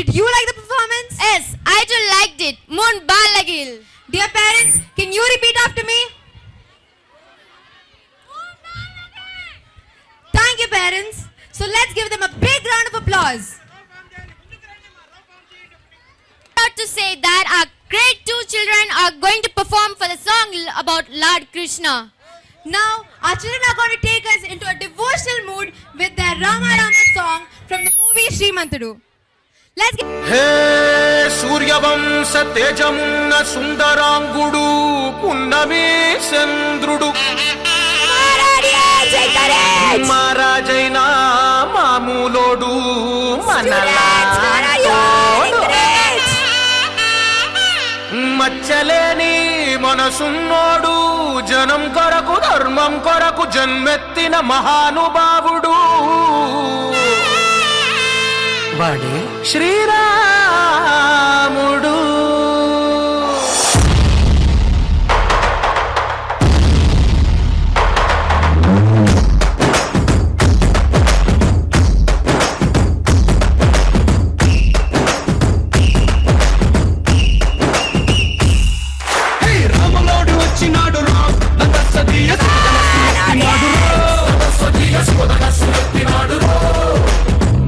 Did you like the performance? Yes, I too liked it. Moon Balagil. Dear parents, can you repeat after me? Thank you, parents. So let's give them a big round of applause. Proud to say that our great two children are going to perform for the song about Lord Krishna. Now, our children are going to take us into a devotional mood with their Rama Rama song from the movie Srimantudu. Let's get... హే సూర్యవంశ తేజమున్న సుందరాంగుడు పున్నమి చంద్రుడు మహారాజైన మామూలోడు మచ్చలేని మనసున్నోడు జనం కొరకు ధర్మం కొరకు జన్మెత్తిన మహానుభావుడు వాడే శ్రీరాముడు. రాములోడు వచ్చినాడు రా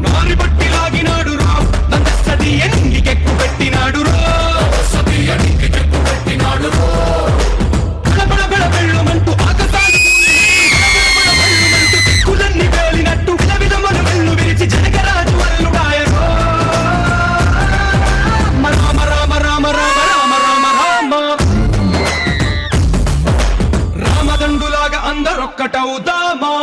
నారి బట్టి లాగినాడు రా నింగికెక్కు పెట్టినాడు బడబడ బెళ్ళమంటూ ఆకాశాలు కులన్ని వేలినట్టు విధములు వెళ్ళు విరిచి జనగరాజు అల్లుడాయరో రామ రామ రామ రామ రామ రామ రామ రామదండులాగా అందరొక్కటవుదామా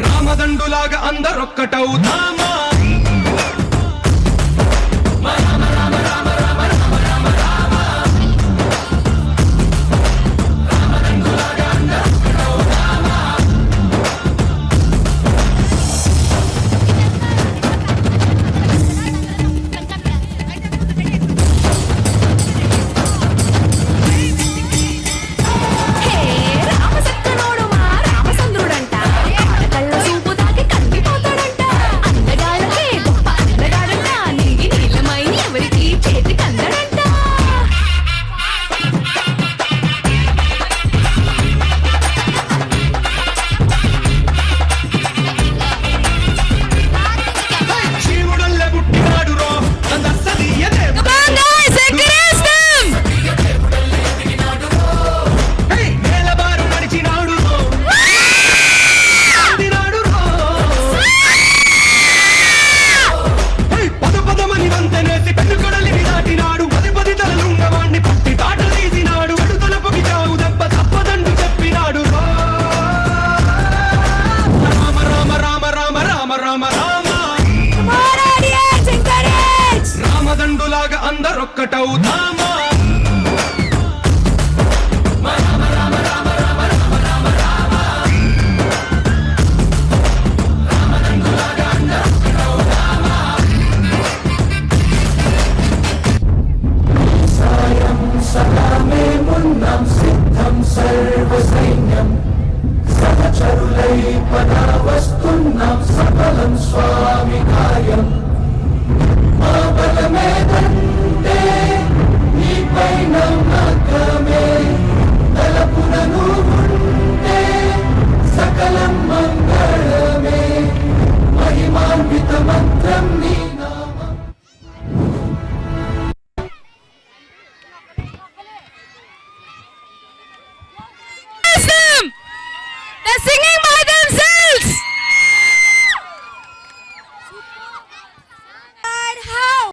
రామదండులాగా అందరొక్కటవుదామా రామదండులాగా అందరొక్కటవుదామా సర్వసైన్యం సహచరులై పదావస్తున్నాం సకలం స్వామి కార్యం The singing